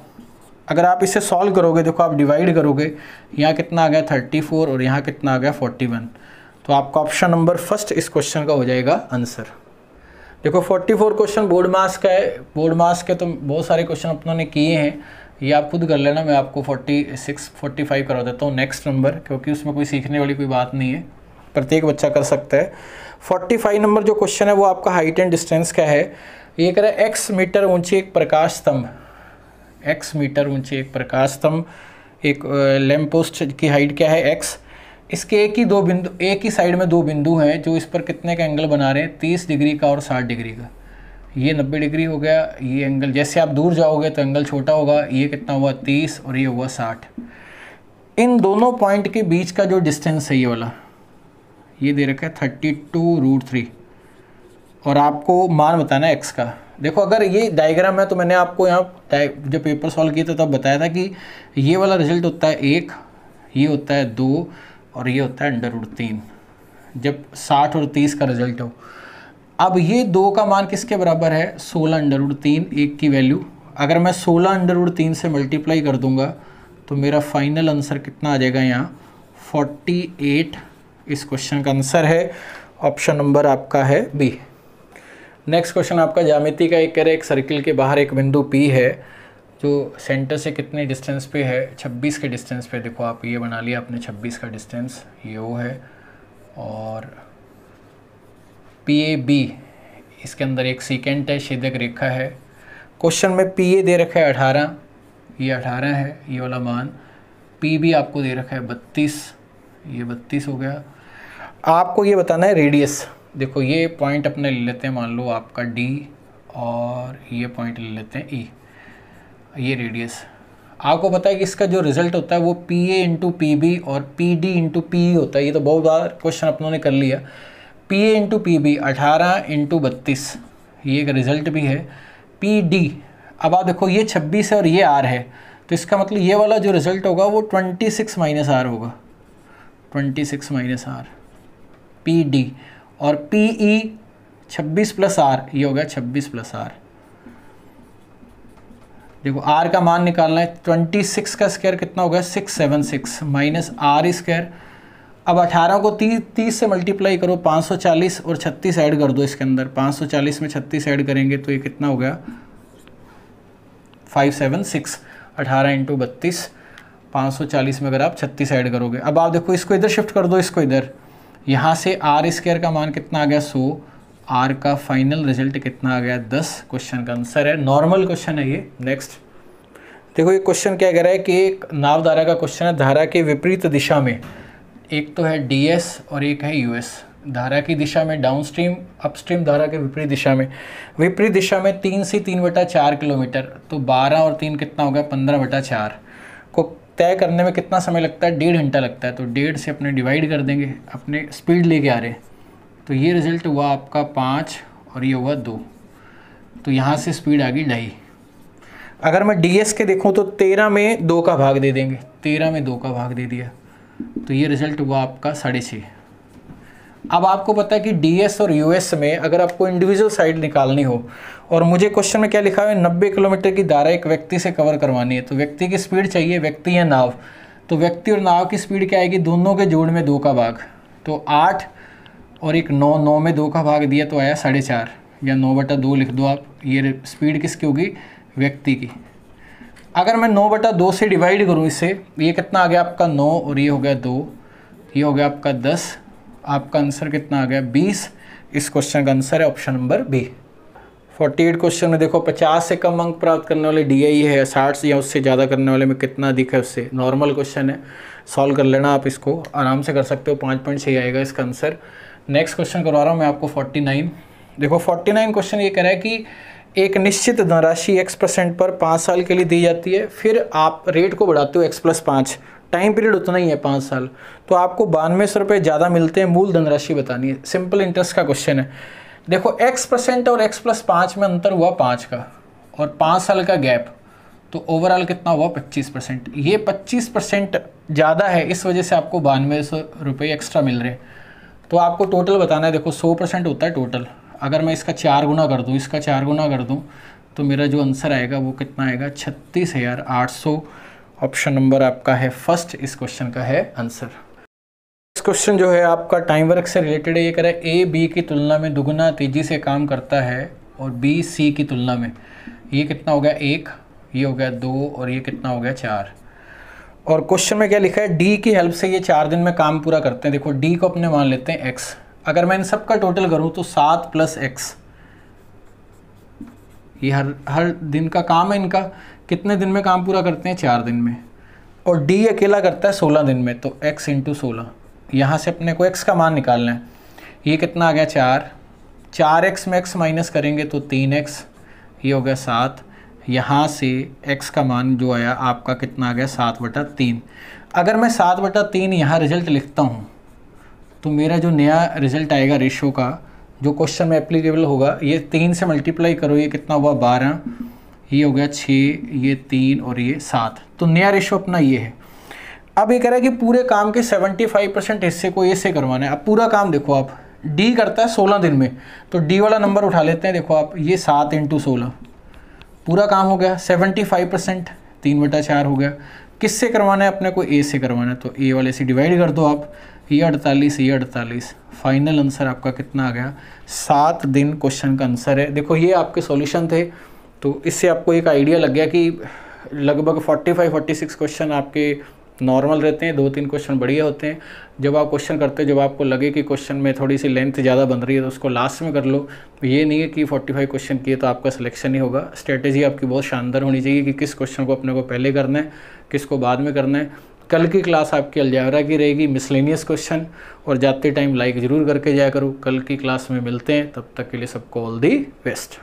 अगर आप इसे सॉल्व करोगे, देखो आप डिवाइड करोगे, यहाँ कितना आ गया 34 और यहाँ कितना आ गया 41, तो आपका ऑप्शन नंबर फर्स्ट इस क्वेश्चन का हो जाएगा आंसर। देखो 44 क्वेश्चन बोर्ड मास का है। बोर्ड मास के तो बहुत सारे क्वेश्चन अपनों ने किए हैं, ये आप खुद कर लेना, मैं आपको 46-45 करवा देता हूँ नेक्स्ट नंबर, क्योंकि उसमें कोई सीखने वाली कोई बात नहीं है, प्रत्येक बच्चा कर सकता है। 45 नंबर जो क्वेश्चन है वो आपका हाइट एंड डिस्टेंस का है। ये कह रहा है x मीटर ऊंची एक प्रकाश स्तंभ, x मीटर ऊंची एक प्रकाश स्तंभ, एक लैंप पोस्ट की हाइट क्या है x, इसके एक ही साइड में 2 बिंदु हैं जो इस पर कितने का एंगल बना रहे हैं 30 डिग्री का और 60 डिग्री का। ये 90 डिग्री हो गया, ये एंगल जैसे आप दूर जाओगे तो एंगल छोटा होगा, ये कितना हुआ 30 और ये हुआ 60। इन दोनों पॉइंट के बीच का जो डिस्टेंस है ये वाला, ये दे रखा है 32√3, और आपको मान बताना है x का। देखो अगर ये डायग्राम है तो मैंने आपको यहाँ जब पेपर सॉल्व किया था तब बताया था कि ये वाला रिजल्ट होता है 1, ये होता है 2 और ये होता है √3, जब 60 और 30 का रिजल्ट हो। अब ये 2 का मान किसके बराबर है 16√3, 1 की वैल्यू। अगर मैं 16√3 से मल्टीप्लाई कर दूंगा तो मेरा फाइनल आंसर कितना आ जाएगा यहाँ 48, इस क्वेश्चन का आंसर है। ऑप्शन नंबर आपका है बी। नेक्स्ट क्वेश्चन आपका ज्यामिति का। एक कह रहे एक सर्किल के बाहर एक बिंदु P है जो सेंटर से कितने डिस्टेंस पे है 26 के डिस्टेंस पे। देखो आप ये बना लिया आपने 26 का डिस्टेंस, ये वो है, और PAB इसके अंदर एक सीकेंट है, छेदक रेखा है। क्वेश्चन में PA दे रखा है 18, ये 18 है ये वाला मान। PB आपको दे रखा है 32, ये 32 हो गया। आपको ये बताना है रेडियस। देखो ये पॉइंट अपने ले लेते हैं, मान लो आपका D, और ये पॉइंट ले लेते हैं E, ये रेडियस। आपको पता है कि इसका जो रिजल्ट होता है वो PA इंटू PB और PD इंटू PE होता है। ये तो बहुत बार क्वेश्चन अपनों ने कर लिया। PA इंटू PB 18 इंटू 32, ये एक रिजल्ट भी है। PD, अब आप देखो ये 26 है और ये R है, तो इसका मतलब ये वाला जो रिजल्ट होगा वो 26 माइनस R होगा, 26 माइनस R PD, और PE 26 प्लस R, ये हो गया 26 प्लस R। देखो r का मान निकालना है, 26 का स्क्वायर कितना हो गया 676 माइनस r स्क्वायर। अब 18 को 30 से मल्टीप्लाई करो, 540 और 36 ऐड कर दो इसके अंदर, 540 में 36 ऐड करेंगे तो ये कितना हो गया 576। 18 इंटू 32, 540 में अगर आप 36 ऐड करोगे। अब आप देखो इसको इधर शिफ्ट कर दो, इसको इधर, यहाँ से r स्क्वायर का मान कितना आ गया 100, r का फाइनल रिजल्ट कितना आ गया 10। क्वेश्चन का आंसर है, नॉर्मल क्वेश्चन है ये। नेक्स्ट देखो ये क्वेश्चन क्या कह रहा है कि एक नाव धारा का क्वेश्चन है, धारा के विपरीत दिशा में, एक तो है ds और एक है us। धारा की दिशा में डाउनस्ट्रीम, अपस्ट्रीम धारा के विपरीत दिशा में 3 से 3/4 किलोमीटर, तो 12 और 3 कितना हो गया 15/4 को तय करने में कितना समय लगता है 1.5 घंटा लगता है। तो 1.5 से अपने डिवाइड कर देंगे, अपने स्पीड लेके आ रहे हैं, तो ये रिजल्ट हुआ आपका 5 और ये हुआ 2, तो यहाँ से स्पीड आ गई 2.5। अगर मैं ds के देखूँ तो 13 में 2 का भाग दे देंगे, 13 में 2 का भाग दे दिया, तो ये रिजल्ट हुआ आपका 6.5। अब आपको पता है कि ds और us में अगर आपको इंडिविजुअल साइड निकालनी हो, और मुझे क्वेश्चन में क्या लिखा है 90 किलोमीटर की धारा एक व्यक्ति से कवर करवानी है, तो व्यक्ति की स्पीड चाहिए, व्यक्ति या नाव, तो व्यक्ति और नाव की स्पीड क्या आएगी, दोनों के जोड़ में 2 का भाग, तो 8 और एक 9, 9 में 2 का भाग दिया तो आया 4.5, या 9/2 लिख दो आप। ये स्पीड किसकी होगी, व्यक्ति की। अगर मैं 9/2 से डिवाइड करूँ इससे, ये कितना आ गया आपका 9 और ये हो गया 2, ये हो गया आपका 10, आपका आंसर कितना आ गया 20। इस क्वेश्चन का आंसर है ऑप्शन नंबर बी। 48 क्वेश्चन में देखो 50 से कम अंक प्राप्त करने वाले DI है, 60 या उससे ज़्यादा करने वाले में कितना अधिक है उससे। नॉर्मल क्वेश्चन है, सॉल्व कर लेना आप, इसको आराम से कर सकते हो, 5.6 आएगा इसका आंसर। नेक्स्ट क्वेश्चन करवा रहा हूँ मैं आपको 49। देखो 49 क्वेश्चन ये कह रहा है कि एक निश्चित धनराशि x% पर 5 साल के लिए दी जाती है, फिर आप रेट को बढ़ाते हो x+5, टाइम पीरियड उतना ही है 5 साल, तो आपको 9200 रुपये ज़्यादा मिलते हैं, मूल धनराशि बतानी है। सिंपल इंटरेस्ट का क्वेश्चन है। देखो x% और x+5 में अंतर हुआ 5 का, और 5 साल का गैप, तो ओवरऑल कितना हुआ 25%। ये 25% ज़्यादा है, इस वजह से आपको 9200 रुपये एक्स्ट्रा मिल रहे हैं। तो आपको टोटल बताना है। देखो 100% होता है टोटल, अगर मैं इसका 4 गुना कर दूँ, इसका 4 गुना कर दूँ, तो मेरा जो आंसर आएगा वो कितना आएगा 36,800। ऑप्शन नंबर आपका है फर्स्ट, इस क्वेश्चन का है आंसर। इस क्वेश्चन जो है आपका टाइम वर्क से रिलेटेड है। ये कह रहा है A B की तुलना में दुगुना तेज़ी से काम करता है और B C की तुलना में, ये कितना हो गया 1, ये हो गया 2 और ये कितना हो गया 4। और क्वेश्चन में क्या लिखा है, D की हेल्प से ये 4 दिन में काम पूरा करते हैं। देखो D को अपने मान लेते हैं X, अगर मैं इन सब का टोटल करूँ तो 7 + X, ये हर दिन का काम है इनका। कितने दिन में काम पूरा करते हैं 4 दिन में, और D अकेला करता है 16 दिन में, तो X × 16। यहाँ से अपने को X का मान निकालना है। ये कितना आ गया 4x में x माइनस करेंगे तो 3x, ये हो गया 7। यहाँ से x का मान जो आया आपका कितना आ गया 7/3। अगर मैं 7/3 यहाँ रिजल्ट लिखता हूँ तो मेरा जो नया रिजल्ट आएगा रेशो का, जो क्वेश्चन में एप्लीकेबल होगा, ये 3 से मल्टीप्लाई करो, ये कितना हुआ 12, ये हो गया 6, ये 3 और ये 7। तो नया रेशो अपना ये है। अब ये कह रहा है कि पूरे काम के 75% हिस्से को ये से करवाना है। अब पूरा काम देखो आप, D करता है 16 दिन में, तो D वाला नंबर उठा लेते हैं। देखो आप, ये 7 × 16 पूरा काम हो गया। 75% 3/4 हो गया। किससे करवाना है अपने को, A से करवाना है, तो A वाले से डिवाइड कर दो आप, ये 48, ये 48। फाइनल आंसर आपका कितना आ गया 7 दिन। क्वेश्चन का आंसर है। देखो ये आपके सॉल्यूशन थे, तो इससे आपको एक आइडिया लग गया कि लगभग 45-46 क्वेश्चन आपके नॉर्मल रहते हैं, 2-3 क्वेश्चन बढ़िया होते हैं। जब आप क्वेश्चन करते हो, जब आपको लगे कि क्वेश्चन में थोड़ी सी लेंथ ज़्यादा बन रही है, तो उसको लास्ट में कर लो। ये नहीं है कि 45 क्वेश्चन किए तो आपका सिलेक्शन ही होगा। स्ट्रेटेजी आपकी बहुत शानदार होनी चाहिए कि किस क्वेश्चन को अपने को पहले करना है, किसको बाद में करना है। कल की क्लास आपकी अलजेब्रा की रहेगी, मिसलेनियस क्वेश्चन, और जाते टाइम लाइक ज़रूर करके जाया करो। कल की क्लास में मिलते हैं, तब तक के लिए सबको ऑल दी बेस्ट।